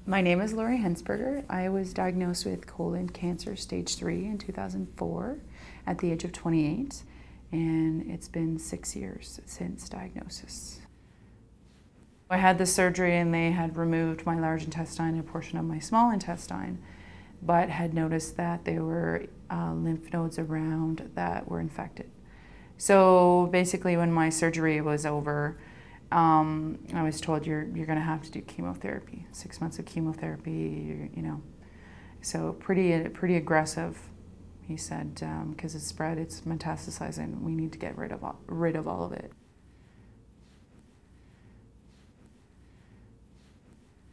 My name is Laurie Hensberger. I was diagnosed with colon cancer stage 3 in 2004 at the age of 28, and it's been 6 years since diagnosis. I had the surgery and they had removed my large intestine and a portion of my small intestine, but had noticed that there were lymph nodes around that were infected. So basically when my surgery was over, I was told you're going to have to do chemotherapy, 6 months of chemotherapy, you know. So pretty aggressive, he said, because it's spread, it's metastasizing. We need to get rid of all of it.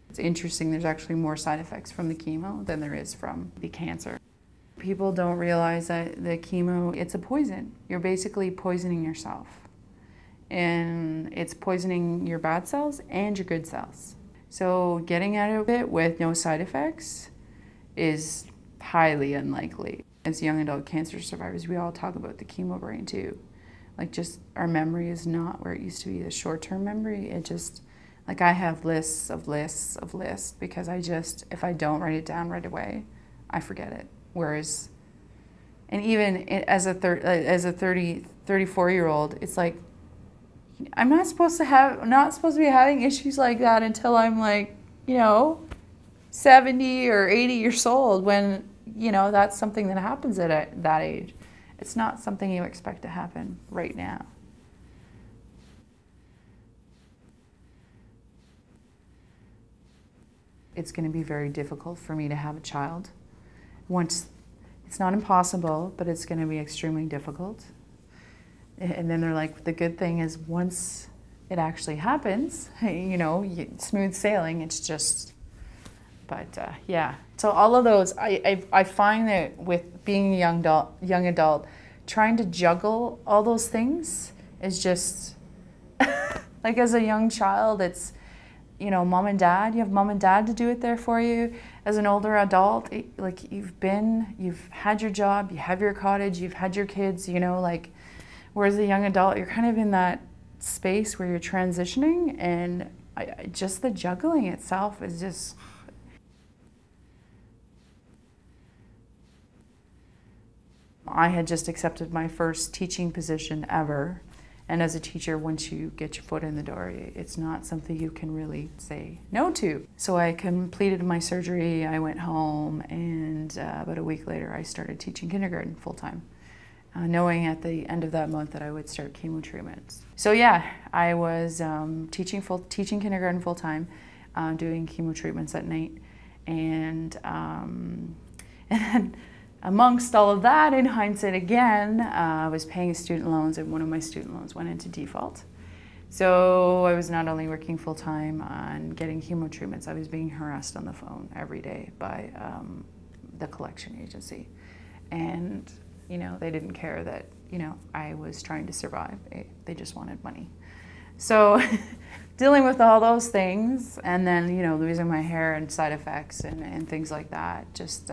It's interesting, there's actually more side effects from the chemo than there is from the cancer. People don't realize that the chemo, it's a poison. You're basically poisoning yourself. And it's poisoning your bad cells and your good cells. So getting out of it with no side effects is highly unlikely. As young adult cancer survivors, we all talk about the chemo brain too. Like, just our memory is not where it used to be, the short-term memory. It just, like, I have lists of lists of lists because if I don't write it down right away, I forget it. Whereas, and even as a 34-year-old, it's like, I'm not supposed to be having issues like that until I'm like, 70 or 80 years old, when, that's something that happens at that age. It's not something you expect to happen right now. It's going to be very difficult for me to have a child. It's not impossible, but it's going to be extremely difficult. And then they're like, the good thing is once it actually happens, smooth sailing, it's just, but yeah. So all of those, I find that with being a young adult, trying to juggle all those things is just, like, as a young child, it's, mom and dad, you have mom and dad to do it there for you. As an older adult, like, you've had your job, you have your cottage, you've had your kids, whereas a young adult, you're kind of in that space where you're transitioning, and just the juggling itself is just... I had just accepted my first teaching position ever, and as a teacher, once you get your foot in the door, it's not something you can really say no to. So I completed my surgery, I went home, and about a week later, I started teaching kindergarten full-time. Knowing at the end of that month that I would start chemo treatments. So yeah, I was teaching kindergarten full-time, doing chemo treatments at night, and then amongst all of that, in hindsight again, I was paying student loans, and one of my student loans went into default. So I was not only working full-time on getting chemo treatments, I was being harassed on the phone every day by the collection agency. And they didn't care that, I was trying to survive. They just wanted money. So dealing with all those things, and then, losing my hair and side effects and things like that, just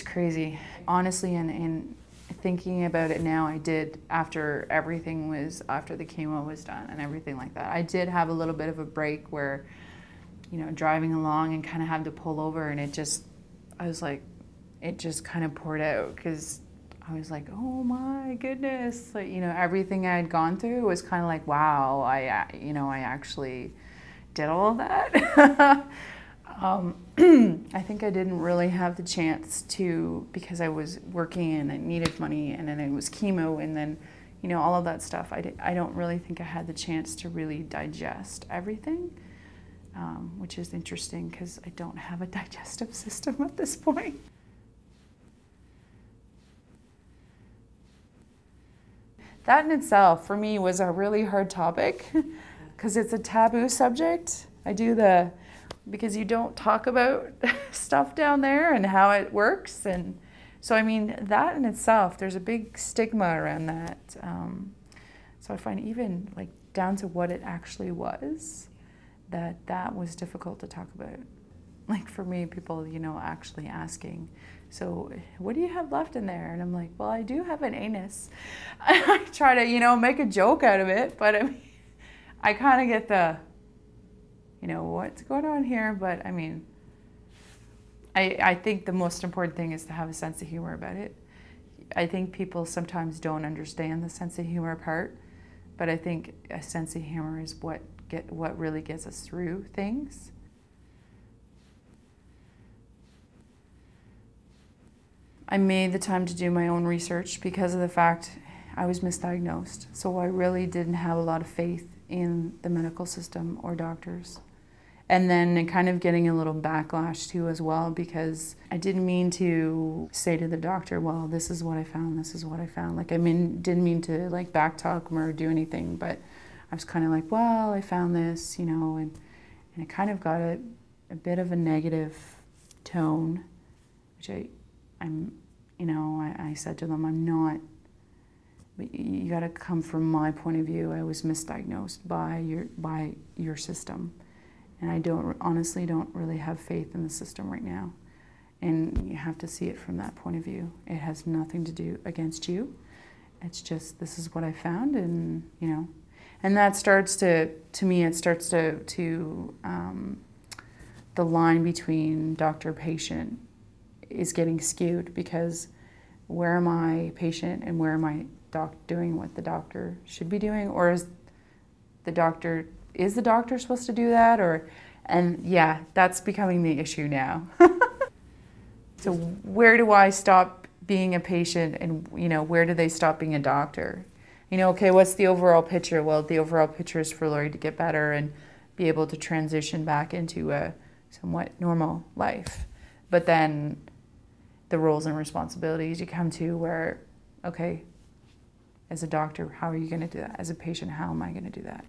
crazy. Honestly, and thinking about it now, I did, after the chemo was done and everything like that, I did have a little bit of a break where, driving along and kind of had to pull over, and it just kind of poured out, because I was like, oh my goodness, like, everything I had gone through was kind of like, wow, I actually did all of that. I think I didn't really have the chance to, because I was working and I needed money, and then it was chemo, and then, all of that stuff. I don't really think I had the chance to really digest everything, which is interesting because I don't have a digestive system at this point. That in itself, for me, was a really hard topic because it's a taboo subject. Because you don't talk about stuff down there and how it works. And so, I mean, that in itself, there's a big stigma around that. So I find even, like, down to what it actually was, that was difficult to talk about. Like, for me, people, actually asking, so what do you have left in there? And I'm like, well, I do have an anus. I try to, make a joke out of it, but I mean, I kind of get the, you know, what's going on here? But I mean, I think the most important thing is to have a sense of humor about it. I think people sometimes don't understand the sense of humor part, but I think a sense of humor is what really gets us through things. I made the time to do my own research because of the fact I was misdiagnosed. So I really didn't have a lot of faith in the medical system or doctors. And then kind of getting a little backlash too as well, because I didn't mean to say to the doctor, well, this is what I found, this is what I found. Like, didn't mean to like backtalk them or do anything, but I was kind of like, well, I found this, you know, and it kind of got a bit of a negative tone, which I said to them, I'm not, but you got to come from my point of view. I was misdiagnosed by your system. And I honestly don't really have faith in the system right now. And you have to see it from that point of view. It has nothing to do against you. It's just, this is what I found, and, you know. And that starts to me, it starts to the line between doctor-patient is getting skewed, because where am I patient and where am I doing what the doctor should be doing? Or is the doctor supposed to do that? And yeah, that's becoming the issue now. So where do I stop being a patient, and, you know, where do they stop being a doctor? You know, okay, what's the overall picture? Well, the overall picture is for Laurie to get better and be able to transition back into a somewhat normal life. But then the roles and responsibilities you come to where, okay, as a doctor, how are you going to do that? As a patient, how am I going to do that?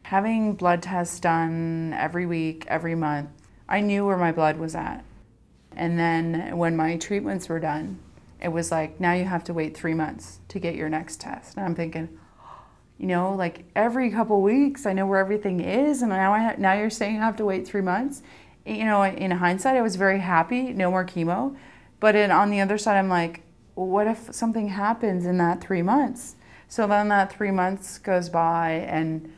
Having blood tests done every week, every month, I knew where my blood was at. And then when my treatments were done, it was like, now you have to wait 3 months to get your next test. And I'm thinking, you know, like every couple weeks, I know where everything is, and now you're saying I have to wait 3 months. You know, in hindsight, I was very happy, no more chemo. But on the other side, I'm like, well, what if something happens in that 3 months? So then that 3 months goes by, and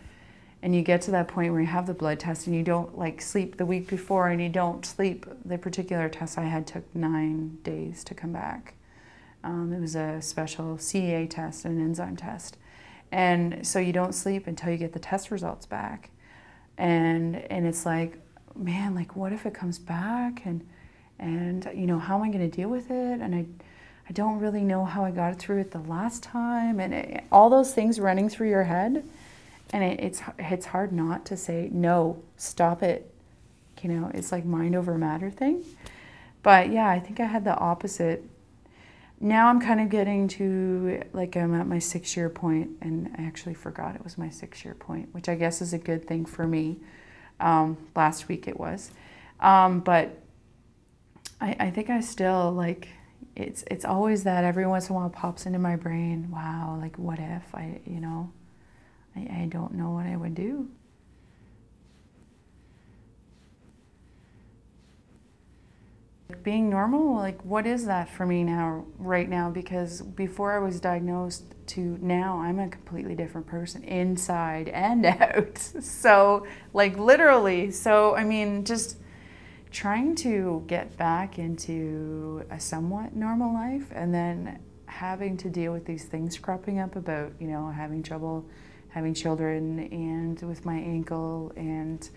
you get to that point where you have the blood test and you don't like sleep the week before, and you don't sleep. The particular test I had took 9 days to come back. It was a special CEA test, an enzyme test. And so you don't sleep until you get the test results back. And it's like, man, like what if it comes back, and you know, how am I going to deal with it? And I don't really know how I got through it the last time, and all those things running through your head. And it's hard not to say, no, stop it. You know, it's like mind over matter thing. But yeah, I think I had the opposite. Now I'm kind of getting to, like, I'm at my 6-year point, and I actually forgot it was my 6-year point, which I guess is a good thing for me. Last week it was. But I think I still, like, it's always that every once in a while pops into my brain, wow, like what if you know, I don't know what I would do. Being normal, like what is that for me now, right now? Because before I was diagnosed to now, I'm a completely different person, inside and out. So like literally, so I mean, just trying to get back into a somewhat normal life, and then having to deal with these things cropping up about, you know, having trouble having children and with my ankle, and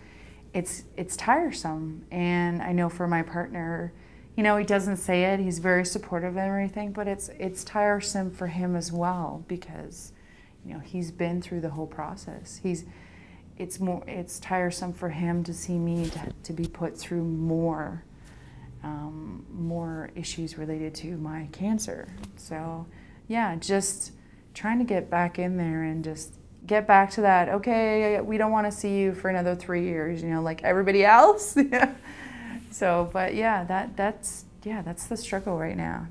it's tiresome. And I know for my partner, you know, he doesn't say it, he's very supportive and everything, but it's tiresome for him as well, because, you know, he's been through the whole process. It's tiresome for him to see me to be put through more issues related to my cancer. So yeah, just trying to get back in there and just get back to that, okay, we don't want to see you for another 3 years, you know, like everybody else. So, but yeah, that's the struggle right now.